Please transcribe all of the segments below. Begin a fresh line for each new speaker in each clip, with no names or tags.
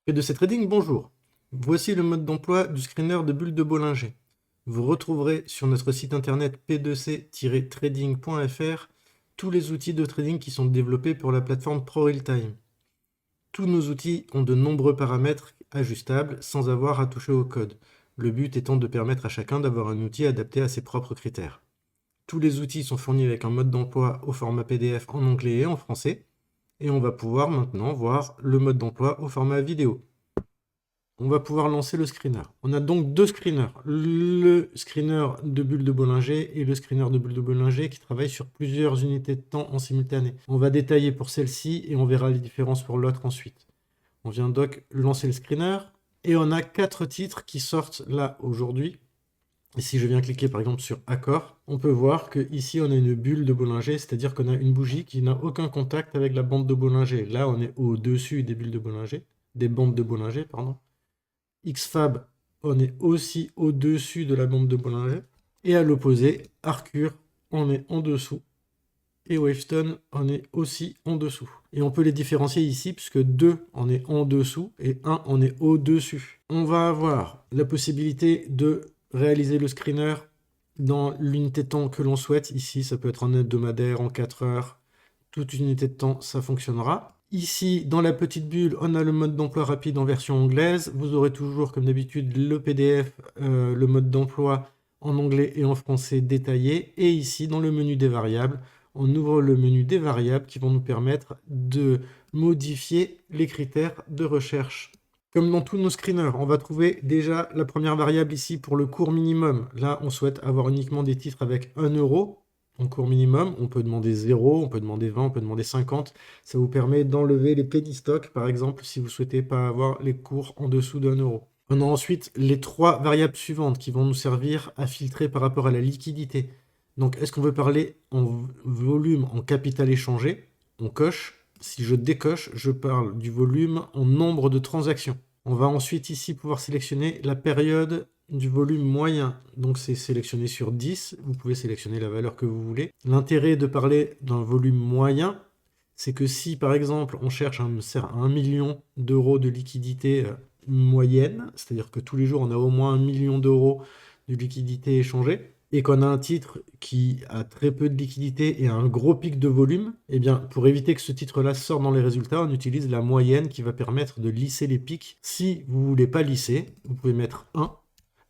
P2C Trading, bonjour. Voici le mode d'emploi du screener de bulles de Bollinger. Vous retrouverez sur notre site internet p2c-trading.fr tous les outils de trading qui sont développés pour la plateforme ProRealTime. Tous nos outils ont de nombreux paramètres ajustables sans avoir à toucher au code, le but étant de permettre à chacun d'avoir un outil adapté à ses propres critères. Tous les outils sont fournis avec un mode d'emploi au format PDF en anglais et en français, et on va pouvoir maintenant voir le mode d'emploi au format vidéo. On va pouvoir lancer le screener. On a donc deux screeners, le screener de bulles de Bollinger et le screener de bulles de Bollinger qui travaillent sur plusieurs unités de temps en simultané. On va détailler pour celle-ci et on verra les différences pour l'autre ensuite. On vient donc lancer le screener et on a 4 titres qui sortent là aujourd'hui. Et si je viens cliquer par exemple sur accord, on peut voir que ici on a une bulle de Bollinger, c'est-à-dire qu'on a une bougie qui n'a aucun contact avec la bande de Bollinger. Là on est au-dessus des bulles de Bollinger, des bandes de Bollinger, pardon. XFAB, on est aussi au-dessus de la bande de Bollinger. Et à l'opposé, Arcure, on est en dessous. Et Wavestone, on est aussi en dessous. Et on peut les différencier ici, puisque 2, on est en dessous, et 1, on est au-dessus. On va avoir la possibilité de réaliser le screener dans l'unité de temps que l'on souhaite. Ici, ça peut être en hebdomadaire, en 4 heures. Toute unité de temps, ça fonctionnera. Ici, dans la petite bulle, on a le mode d'emploi rapide en version anglaise. Vous aurez toujours, comme d'habitude, le PDF, le mode d'emploi en anglais et en français détaillé. Et ici, dans le menu des variables, on ouvre le menu des variables qui vont nous permettre de modifier les critères de recherche. Comme dans tous nos screeners, on va trouver déjà la première variable ici pour le cours minimum. Là, on souhaite avoir uniquement des titres avec 1 euro. En cours minimum, on peut demander 0, on peut demander 20, on peut demander 50. Ça vous permet d'enlever les penny stocks, par exemple, si vous ne souhaitez pas avoir les cours en dessous d'1 euro. On a ensuite les 3 variables suivantes qui vont nous servir à filtrer par rapport à la liquidité. Donc, est-ce qu'on veut parler en volume, en capital échangé? On coche. Si je décoche, je parle du volume en nombre de transactions. On va ensuite ici pouvoir sélectionner la période du volume moyen. Donc c'est sélectionné sur 10. Vous pouvez sélectionner la valeur que vous voulez. L'intérêt de parler d'un volume moyen, c'est que si par exemple on cherche un 1 million d'euros de liquidité moyenne, c'est-à-dire que tous les jours on a au moins 1 million d'euros de liquidité échangée, et qu'on a un titre qui a très peu de liquidité et un gros pic de volume, eh bien, pour éviter que ce titre-là sorte dans les résultats, on utilise la moyenne qui va permettre de lisser les pics. Si vous ne voulez pas lisser, vous pouvez mettre 1,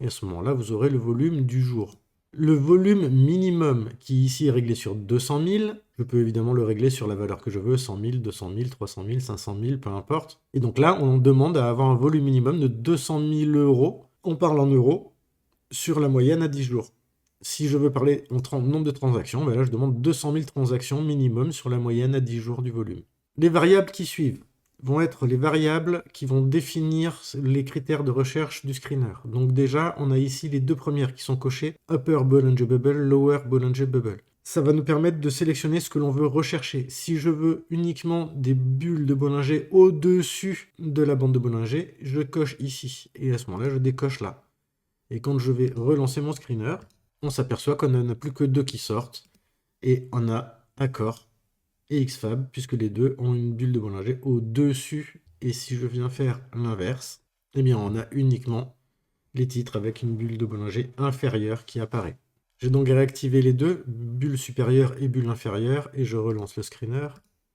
et à ce moment-là, vous aurez le volume du jour. Le volume minimum, qui ici est réglé sur 200 000, je peux évidemment le régler sur la valeur que je veux, 100 000, 200 000, 300 000, 500 000, peu importe. Et donc là, on demande à avoir un volume minimum de 200 000 euros, on parle en euros, sur la moyenne à 10 jours. Si je veux parler en nombre de transactions, ben là je demande 200 000 transactions minimum sur la moyenne à 10 jours du volume. Les variables qui suivent vont être les variables qui vont définir les critères de recherche du screener. Donc déjà, on a ici les deux premières qui sont cochées, Upper Bollinger Bubble, Lower Bollinger Bubble. Ça va nous permettre de sélectionner ce que l'on veut rechercher. Si je veux uniquement des bulles de Bollinger au-dessus de la bande de Bollinger, je coche ici. Et à ce moment-là, je décoche là. Et quand je vais relancer mon screener, on s'aperçoit qu'on n'en a plus que 2 qui sortent. Et on a Accord et XFAB, puisque les deux ont une bulle de Bollinger au-dessus. Et si je viens faire l'inverse, eh bien on a uniquement les titres avec une bulle de Bollinger inférieure qui apparaît. J'ai donc réactivé les deux, bulle supérieure et bulle inférieure, et je relance le screener.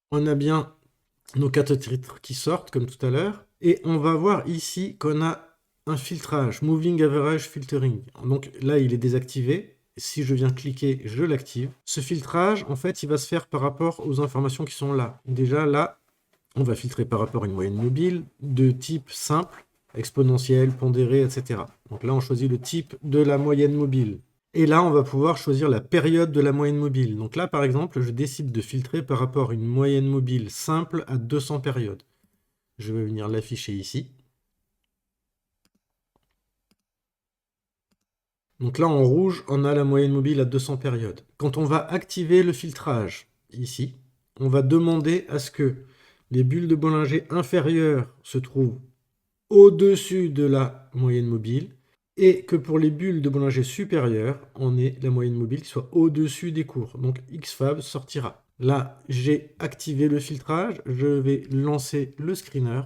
On a bien nos 4 titres qui sortent, comme tout à l'heure. Et on va voir ici qu'on a un filtrage, Moving Average Filtering. Donc là, il est désactivé. Si je viens cliquer, je l'active. Ce filtrage, en fait, il va se faire par rapport aux informations qui sont là. Déjà, là, on va filtrer par rapport à une moyenne mobile de type simple, exponentielle, pondérée, etc. Donc là, on choisit le type de la moyenne mobile. Et là, on va pouvoir choisir la période de la moyenne mobile. Donc là, par exemple, je décide de filtrer par rapport à une moyenne mobile simple à 200 périodes. Je vais venir l'afficher ici. Donc là, en rouge, on a la moyenne mobile à 200 périodes. Quand on va activer le filtrage, ici, on va demander à ce que les bulles de Bollinger inférieures se trouvent au-dessus de la moyenne mobile et que pour les bulles de Bollinger supérieures, on ait la moyenne mobile qui soit au-dessus des cours. Donc XFAB sortira. Là, j'ai activé le filtrage, je vais lancer le screener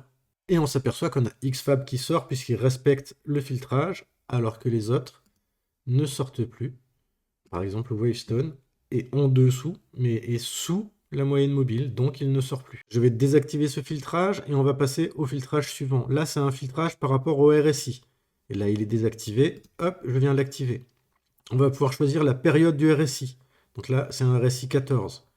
Et on s'aperçoit qu'on a Xfab qui sort puisqu'il respecte le filtrage, alors que les autres ne sortent plus. Par exemple, Wavestone est en dessous, mais est sous la moyenne mobile, donc il ne sort plus. Je vais désactiver ce filtrage et on va passer au filtrage suivant. Là, c'est un filtrage par rapport au RSI. Et là, il est désactivé. Hop, je viens l'activer. On va pouvoir choisir la période du RSI. Donc là, c'est un RSI 14.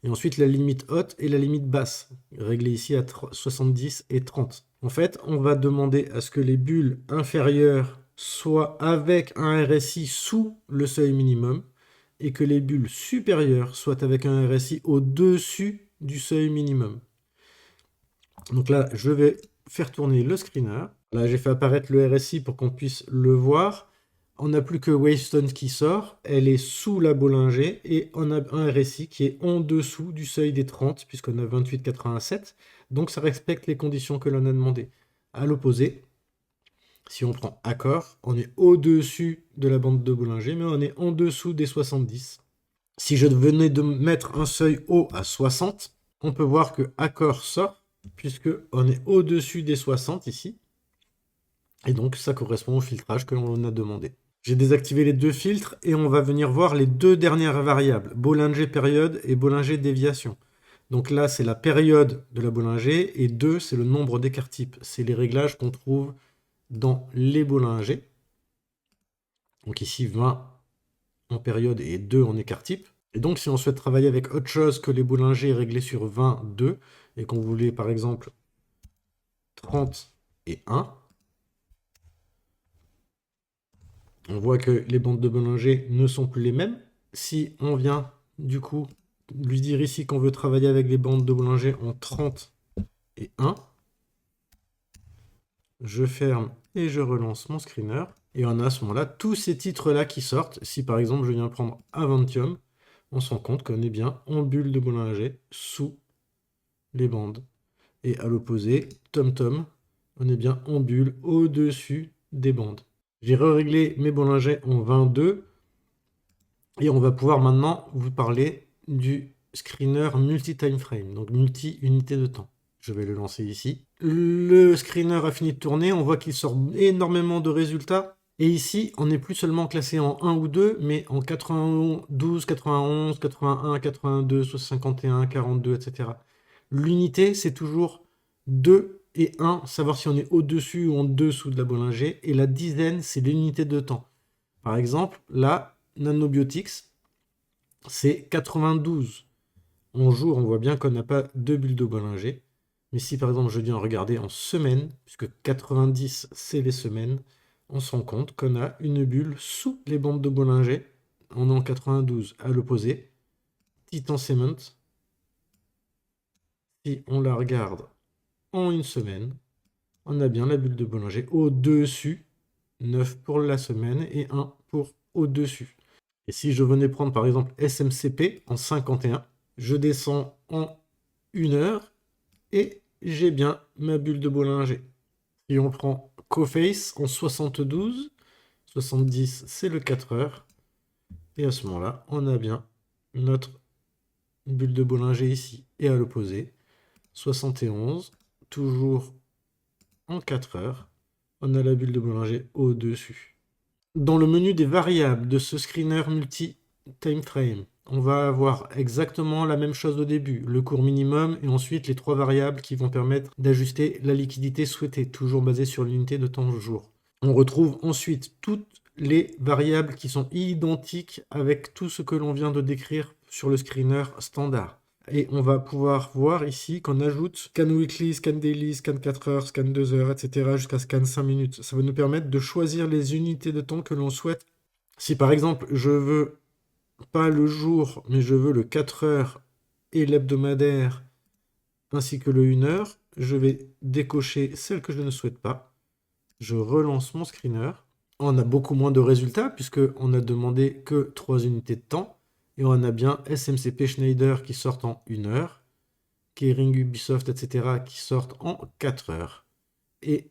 Et ensuite, la limite haute et la limite basse, réglée ici à 70 et 30. En fait, on va demander à ce que les bulles inférieures soient avec un RSI sous le seuil minimum et que les bulles supérieures soient avec un RSI au-dessus du seuil minimum. Donc là, je vais faire tourner le screener. Là, j'ai fait apparaître le RSI pour qu'on puisse le voir. On n'a plus que Wavestone qui sort, elle est sous la Bollinger et on a un RSI qui est en dessous du seuil des 30 puisqu'on a 28,87. Donc ça respecte les conditions que l'on a demandées. À l'opposé, si on prend accord, on est au-dessus de la bande de Bollinger, mais on est en dessous des 70. Si je venais de mettre un seuil haut à 60, on peut voir que accord sort, puisqu'on est au-dessus des 60 ici. Et donc ça correspond au filtrage que l'on a demandé. J'ai désactivé les deux filtres et on va venir voir les deux dernières variables, Bollinger période et Bollinger déviation. Donc là, c'est la période de la Bollinger et 2, c'est le nombre d'écarts types. C'est les réglages qu'on trouve dans les Bollinger. Donc ici, 20 en période et 2 en écart type. Et donc, si on souhaite travailler avec autre chose que les Bollinger réglés sur 20, 2, et qu'on voulait par exemple 30 et 1, on voit que les bandes de Bollinger ne sont plus les mêmes. Si on vient du coup lui dire ici qu'on veut travailler avec les bandes de Bollinger en 30 et 1, je ferme et je relance mon screener. Et on a à ce moment-là tous ces titres-là qui sortent. Si par exemple je viens prendre Aventium, on se rend compte qu'on est bien en bulle de Bollinger sous les bandes. Et à l'opposé, TomTom, on est bien en bulle au-dessus des bandes. J'ai réglé mes Bollinger en 22 et on va pouvoir maintenant vous parler du screener multi-time frame, donc multi-unité de temps. Je vais le lancer ici. Le screener a fini de tourner, on voit qu'il sort énormément de résultats. Et ici, on n'est plus seulement classé en 1 ou 2, mais en 92, 91, 81, 82, 51, 42, etc. L'unité, c'est toujours 2 et 1, savoir si on est au-dessus ou en dessous de la Bollinger. Et la dizaine, c'est l'unité de temps. Par exemple, là, Nanobiotics, c'est 92. En jour, on voit bien qu'on n'a pas deux bulles de Bollinger. Mais si par exemple je viens regarder en semaine, puisque 90 c'est les semaines, on se rend compte qu'on a une bulle sous les bandes de Bollinger. On est en 92 à l'opposé. Titan Cement, si on la regarde en une semaine, on a bien la bulle de Bollinger au-dessus, 9 pour la semaine et 1 pour au-dessus. Et si je venais prendre par exemple SMCP en 51, je descends en 1 heure et j'ai bien ma bulle de Bollinger. Si on prend Coface en 72, 70 c'est le 4 heures, et à ce moment-là, on a bien notre bulle de Bollinger ici. Et à l'opposé, 71, toujours en 4 heures, on a la bulle de Bollinger au-dessus. Dans le menu des variables de ce screener multi-time frame, on va avoir exactement la même chose au début, le cours minimum et ensuite les trois variables qui vont permettre d'ajuster la liquidité souhaitée, toujours basée sur l'unité de temps jour. On retrouve ensuite toutes les variables qui sont identiques avec tout ce que l'on vient de décrire sur le screener standard. Et on va pouvoir voir ici qu'on ajoute scan weekly, scan daily, scan 4 heures, scan 2 heures, etc. jusqu'à scan 5 minutes. Ça va nous permettre de choisir les unités de temps que l'on souhaite. Si par exemple je veux pas le jour, mais je veux le 4 heures et l'hebdomadaire, ainsi que le 1 heure, je vais décocher celle que je ne souhaite pas. Je relance mon screener. On a beaucoup moins de résultats, puisqu'on a demandé que 3 unités de temps. Et on a bien SMCP Schneider qui sortent en 1 heure, Kering, Ubisoft, etc. qui sortent en 4 heures. Et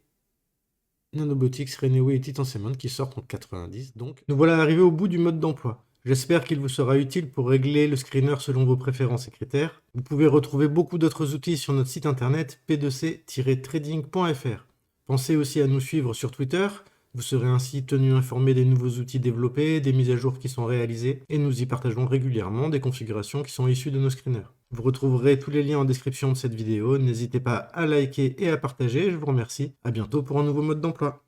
Nanobotics, Renewy et Titan Cement qui sortent en 90. Donc nous voilà arrivés au bout du mode d'emploi. J'espère qu'il vous sera utile pour régler le screener selon vos préférences et critères. Vous pouvez retrouver beaucoup d'autres outils sur notre site internet p2c-trading.fr. Pensez aussi à nous suivre sur Twitter. Vous serez ainsi tenu informé des nouveaux outils développés, des mises à jour qui sont réalisées, et nous y partageons régulièrement des configurations qui sont issues de nos screeners. Vous retrouverez tous les liens en description de cette vidéo. N'hésitez pas à liker et à partager. Je vous remercie. À bientôt pour un nouveau mode d'emploi.